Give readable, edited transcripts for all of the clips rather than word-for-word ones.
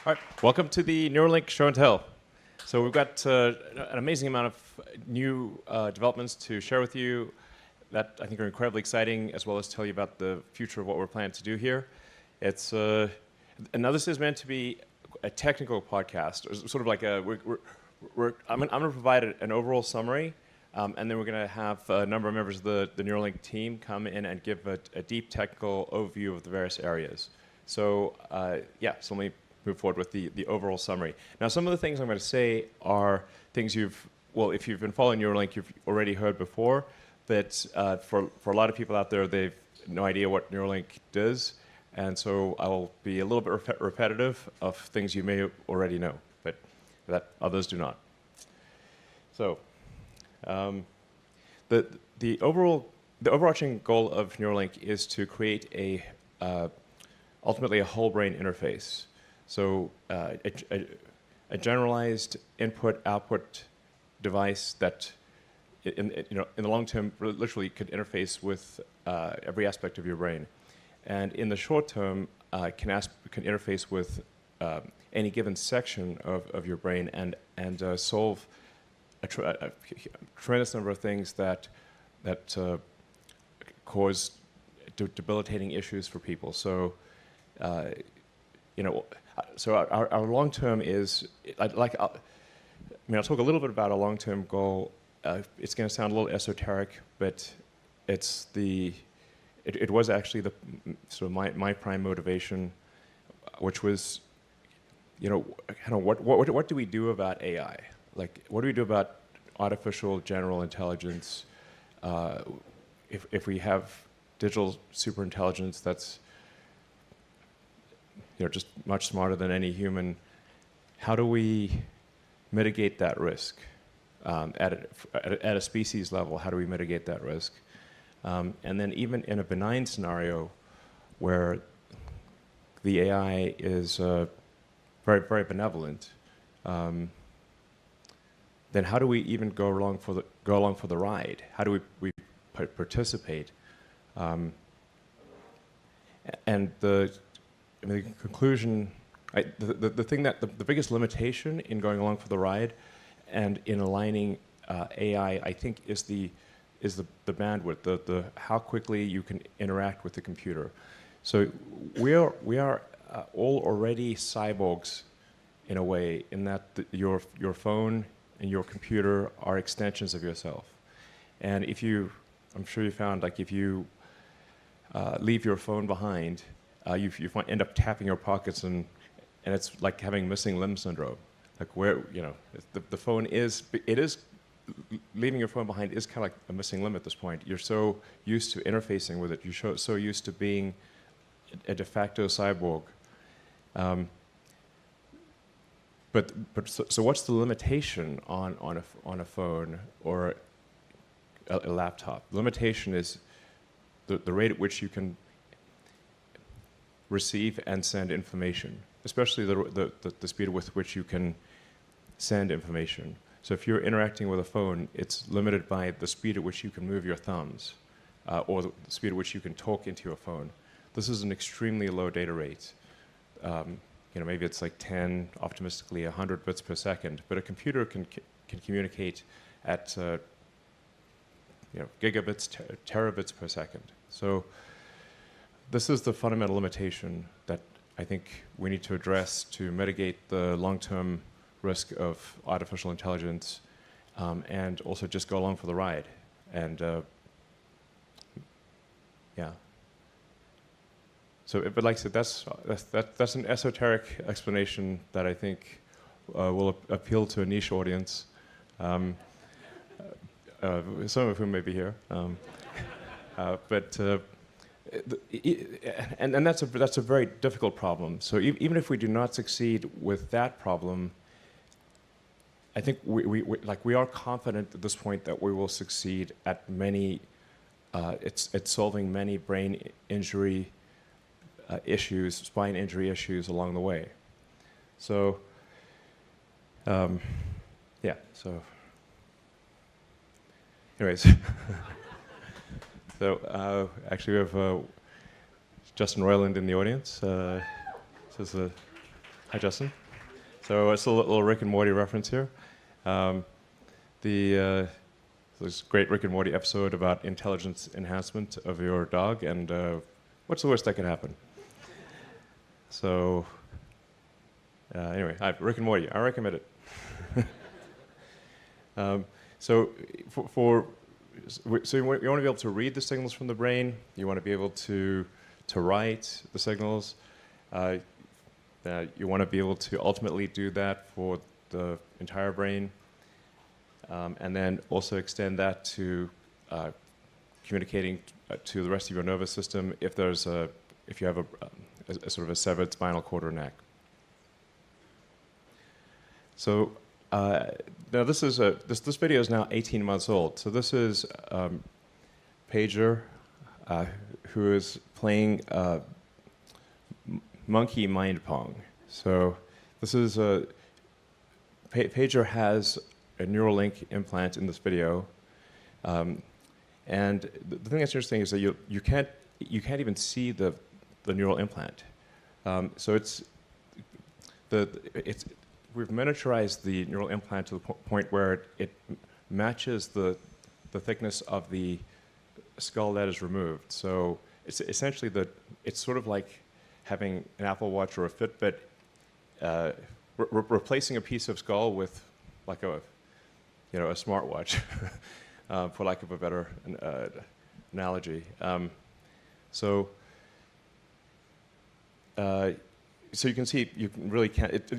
All right, welcome to the Neuralink show and tell. So we've got an amazing amount of new developments to share with you that I think are incredibly exciting, as well as tell you about the future of what we're planning to do here. It's and now this is meant to be a technical podcast, or sort of like a. I'm going to provide an overall summary, and then we're going to have a number of members of the Neuralink team come in and give a deep technical overview of the various areas. So yeah, so let me move forward with the overall summary. Now, some of the things I'm going to say are things if you've been following Neuralink, you've already heard before, but for a lot of people out there, they've no idea what Neuralink does, and so I'll be a little bit repetitive of things you may already know, but that others do not. So, the overarching goal of Neuralink is to create ultimately a whole brain interface. So a generalized input-output device that, in the long term, literally could interface with every aspect of your brain, and in the short term, can interface with any given section of your brain and solve a tremendous number of things that cause debilitating issues for people. So, so our long-term is, I'll talk a little bit about our long-term goal. It's going to sound a little esoteric, but it was actually the sort of my prime motivation, which was, what do we do about AI? Like, what do we do about artificial general intelligence? If we have digital superintelligence that's just much smarter than any human, how do we mitigate that risk? At a species level, how do we mitigate that risk? And then even in a benign scenario where the AI is very, very benevolent, then how do we even go along for the ride? How do we participate? And the conclusion, the thing that the biggest limitation in going along for the ride and in aligning AI, I think, is the bandwidth, the how quickly you can interact with the computer. So we are all already cyborgs in a way, in that your phone and your computer are extensions of yourself. And I'm sure you found, like, if you leave your phone behind, you end up tapping your pockets, and it's like having missing limb syndrome. Like, where the phone is leaving your phone behind is kind of like a missing limb at this point. You're so used to interfacing with it. You're so used to being a de facto cyborg. So what's the limitation on a phone or a laptop? The limitation is the rate at which you can receive and send information, especially the speed with which you can send information. So if you're interacting with a phone, it's limited by the speed at which you can move your thumbs, or the speed at which you can talk into your phone. This is an extremely low data rate. Maybe it's like 10, optimistically 100 bits per second, but a computer can communicate at gigabits, terabits per second. So this is the fundamental limitation that I think we need to address to mitigate the long-term risk of artificial intelligence, and also just go along for the ride. And yeah. So, but like I said, that's an esoteric explanation that I think will appeal to a niche audience, some of whom may be here. And that's a very difficult problem. So even if we do not succeed with that problem, I think we are confident at this point that we will succeed at it's solving many brain injury issues, spine injury issues along the way. So yeah. So anyways. So actually we have Justin Roiland in the audience. This is Hi, Justin. So it's a little Rick and Morty reference here. This great Rick and Morty episode about intelligence enhancement of your dog, and what's the worst that could happen? So anyway, Rick and Morty, I recommend it. So you want to be able to read the signals from the brain. You want to be able to write the signals. You want to be able to ultimately do that for the entire brain, and then also extend that to communicating to the rest of your nervous system if you have a sort of a severed spinal cord or neck. So now this video is now 18 months old. So this is Pager, who is playing monkey mind pong. So this is Pager has a Neuralink implant in this video, and the thing that's interesting is that you can't even see the neural implant. So we've miniaturized the neural implant to the point where it matches the thickness of the skull that is removed. So it's essentially it's sort of like having an Apple Watch or a Fitbit, replacing a piece of skull with like a smartwatch, for lack of a better analogy. So you can see,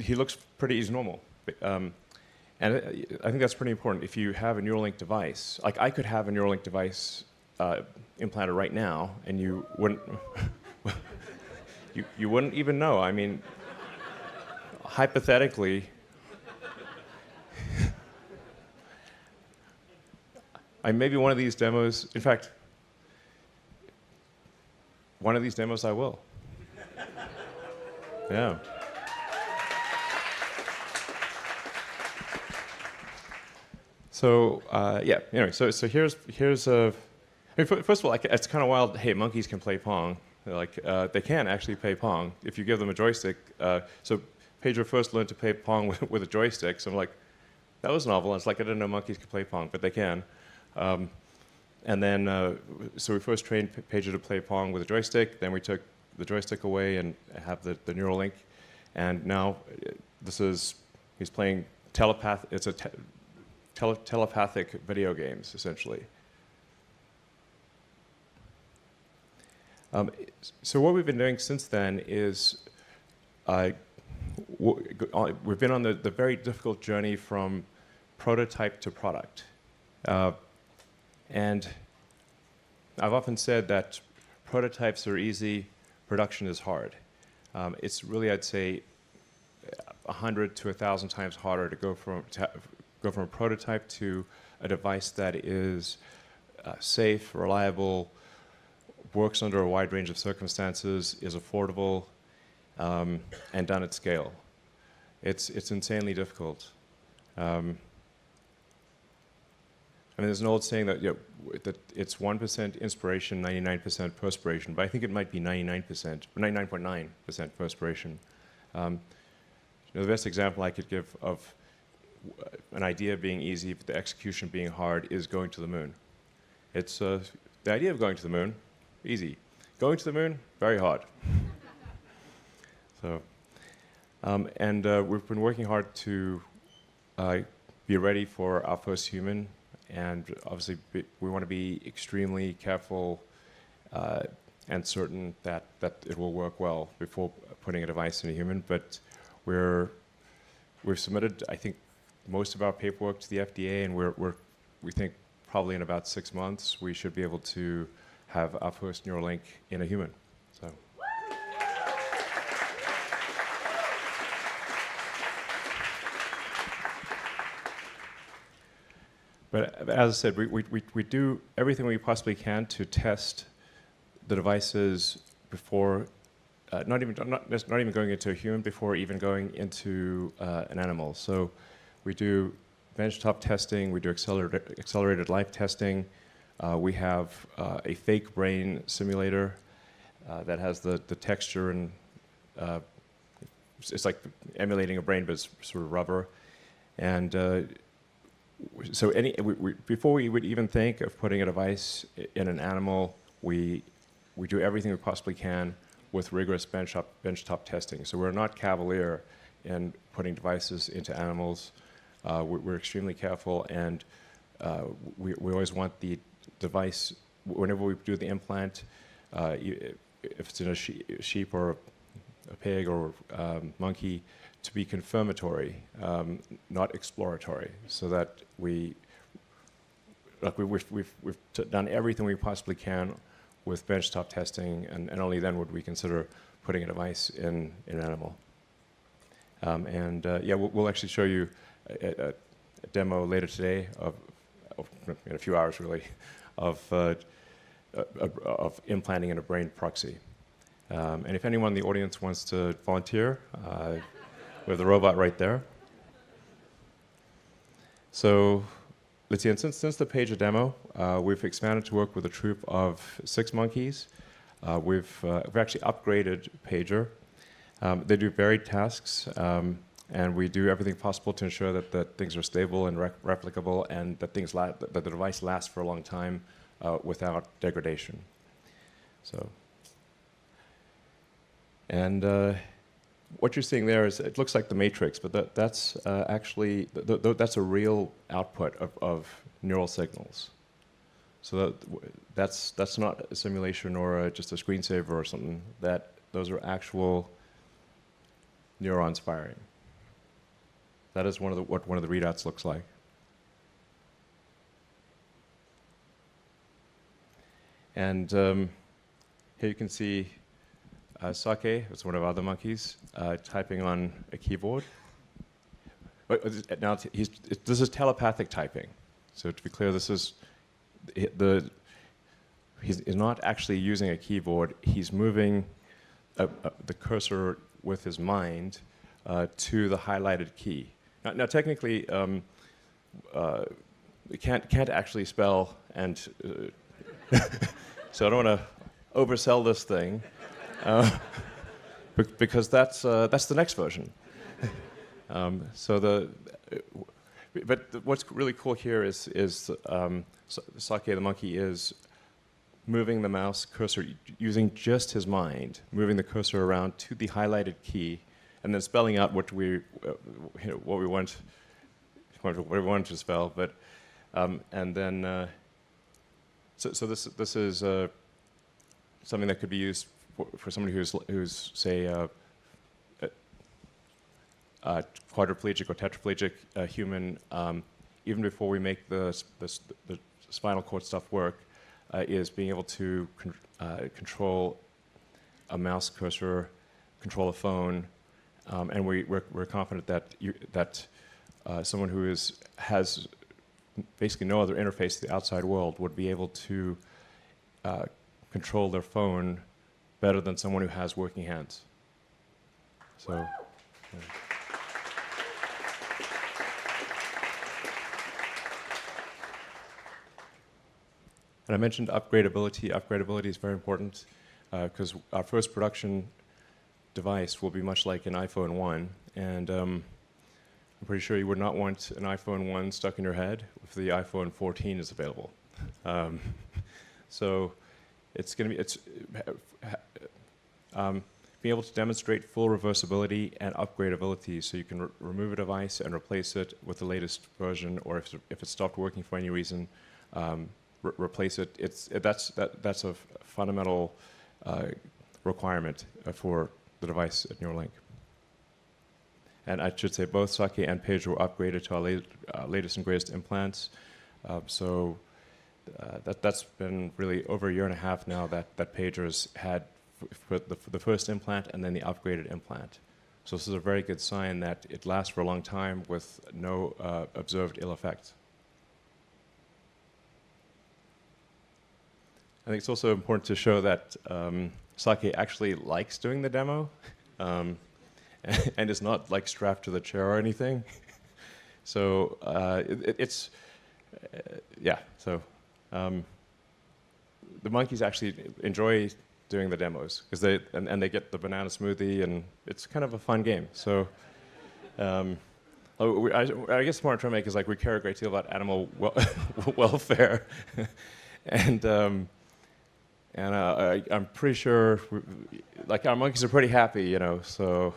he looks he's normal. And I think that's pretty important. If you have a Neuralink device, like I could have a Neuralink device implanted right now, and you wouldn't, you wouldn't even know. I mean, hypothetically, maybe one of these demos, in fact, one of these demos I will. Yeah. So anyway, so here's first of all, it's kind of wild. Hey, monkeys can play Pong. They can actually play Pong if you give them a joystick. So Pedro first learned to play Pong with a joystick. So I'm like, that was novel. It's like I didn't know monkeys could play Pong, but they can. And then so we first trained Pedro to play Pong with a joystick. Then we took the joystick away and have the Neuralink, and now he's playing telepathic video games essentially. So what we've been doing since then is we've been on the very difficult journey from prototype to product, and I've often said that prototypes are easy. Production is hard. It's really, I'd say, 100 to 1,000 times harder to go from a prototype to a device that is safe, reliable, works under a wide range of circumstances, is affordable, and done at scale. It's insanely difficult. There's an old saying that that it's 1% inspiration, 99% perspiration, but I think it might be 99.9% perspiration. The best example I could give of an idea being easy, but the execution being hard, is going to the moon. It's the idea of going to the moon, easy. Going to the moon, very hard. So, we've been working hard to be ready for our first human. And obviously, we want to be extremely careful and certain that it will work well before putting a device in a human. But we've submitted, I think, most of our paperwork to the FDA, and we think probably in about 6 months we should be able to have our first Neuralink in a human. So. But as I said, we do everything we possibly can to test the devices before, not even going into a human, before even going into an animal. So we do benchtop testing, we do accelerated life testing. We have a fake brain simulator that has the texture and it's like emulating a brain, but it's sort of rubber. And so before we would even think of putting a device in an animal, we do everything we possibly can with rigorous benchtop testing. So we're not cavalier in putting devices into animals. We're extremely careful, and we always want the device, whenever we do the implant, if it's in a sheep or a pig or monkey, to be confirmatory, not exploratory, so that we've done everything we possibly can with benchtop testing, and only then would we consider putting a device in an animal. Yeah, we'll actually show you a demo later today in a few hours really, of implanting in a brain proxy. And if anyone in the audience wants to volunteer, we have the robot right there. So let's see, and since the page of demo, we've expanded to work with a troop of 6 monkeys. We've actually upgraded Pager. They do varied tasks, and we do everything possible to ensure that things are stable and replicable, and that the device lasts for a long time without degradation. So, and what you're seeing there is, it looks like the Matrix, but that's actually that's a real output of neural signals. So that's not a simulation or just a screensaver or something. Those are actual neurons firing. That is what one of the readouts looks like. And here you can see Sake, it's one of our other monkeys, typing on a keyboard. Now this is telepathic typing. So to be clear, he's not actually using a keyboard. He's moving the cursor with his mind to the highlighted key. Now technically, we can't actually spell, and so I don't want to oversell this thing, because that's the next version. But what's really cool here is Sake the monkey is moving the mouse cursor using just his mind, moving the cursor around to the highlighted key, and then spelling out what we want to spell. But and then so this is something that could be used for somebody who's say quadriplegic or tetraplegic human. Even before we make the spinal cord stuff work, is being able to control a mouse cursor, control a phone, and we're confident that someone who has basically no other interface to the outside world would be able to control their phone better than someone who has working hands. So. Yeah. And I mentioned upgradability. Upgradability is very important because our first production device will be much like an iPhone 1, and I'm pretty sure you would not want an iPhone 1 stuck in your head if the iPhone 14 is available. So it's going to be being able to demonstrate full reversibility and upgradability, so you can remove a device and replace it with the latest version, or if it stopped working for any reason, replace it. That's a fundamental requirement for the device at Neuralink. And I should say both Sake and Pager were upgraded to our latest and greatest implants. So that's been really over a year and a half now that Pager's had for the first implant and then the upgraded implant. So this is a very good sign that it lasts for a long time with no observed ill effects. I think it's also important to show that Sake actually likes doing the demo, and is not like strapped to the chair or anything. So yeah. So the monkeys actually enjoy doing the demos because they get the banana smoothie, and it's kind of a fun game. So I guess what I'm trying to make is like we care a great deal about animal welfare, and I'm pretty sure like our monkeys are pretty happy, you know. So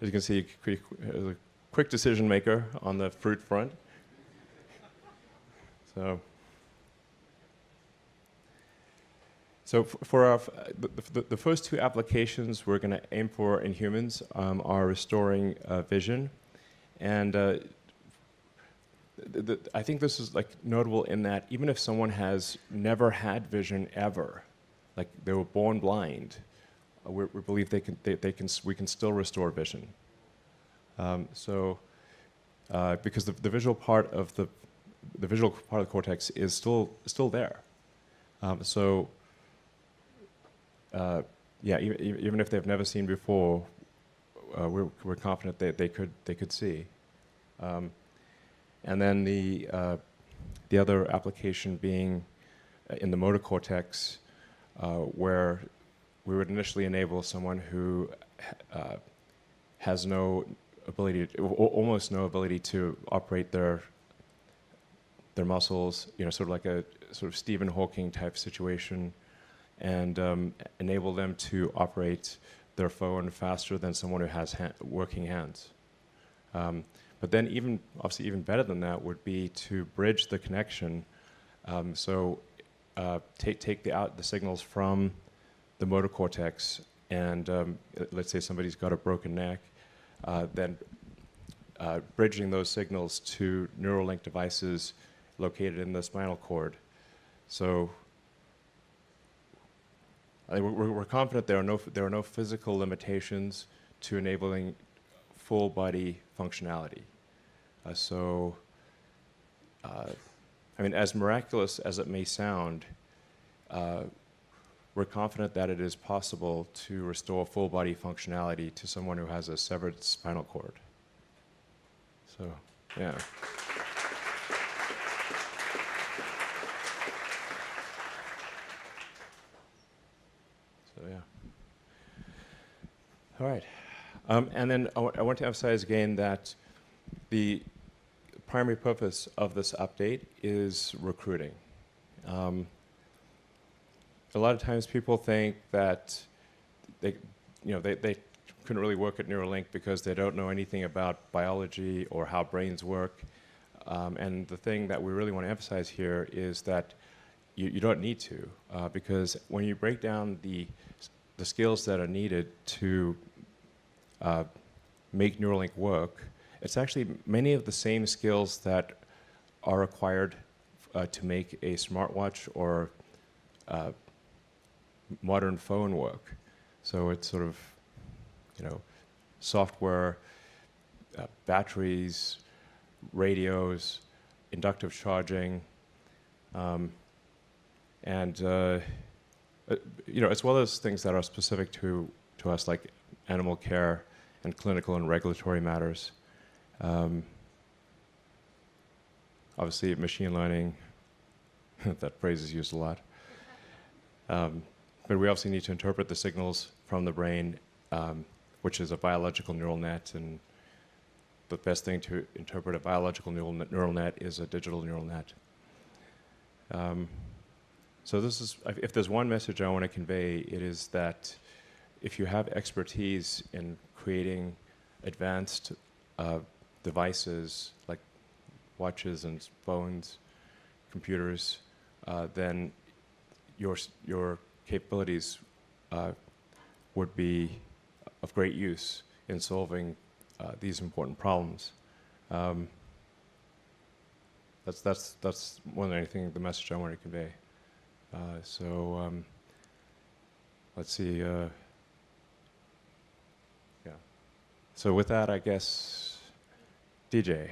as you can see, a quick decision maker on the fruit front. So for the first two applications we're going to aim for in humans are restoring vision, and I think this is like notable in that even if someone has never had vision ever, like they were born blind, we believe we can still restore vision. Because the visual part of the cortex is still there. Yeah, even if they've never seen before, we're confident that they could see. And then the other application being in the motor cortex, where we would initially enable someone who has no ability, almost no ability to operate their muscles, you know, sort of like a sort of Stephen Hawking type situation, and enable them to operate their phone faster than someone who has working hands. But then obviously even better than that would be to bridge the connection. Take the signals from the motor cortex, and let's say somebody's got a broken neck, then bridging those signals to Neuralink devices located in the spinal cord. So we're confident there are no physical limitations to enabling full body functionality. I mean, as miraculous as it may sound, we're confident that it is possible to restore full body functionality to someone who has a severed spinal cord. So, yeah. So, yeah. All right. And then I want to emphasize again that the primary purpose of this update is recruiting. A lot of times people think that they couldn't really work at Neuralink because they don't know anything about biology or how brains work. And the thing that we really want to emphasize here is that you don't need to, because when you break down the skills that are needed to make Neuralink work, it's actually many of the same skills that are required to make a smartwatch or modern phone work. So it's sort of, software, batteries, radios, inductive charging, and as well as things that are specific to us, like animal care and clinical and regulatory matters. Obviously, machine learning, that phrase is used a lot. But we obviously need to interpret the signals from the brain, which is a biological neural net, and the best thing to interpret a biological neural net is a digital neural net. So this is, if there's one message I want to convey, it is that if you have expertise in creating advanced devices like watches and phones, computers, then your capabilities would be of great use in solving these important problems. That's more than anything the message I want to convey. Let's see. Yeah. So with that, I guess, DJ.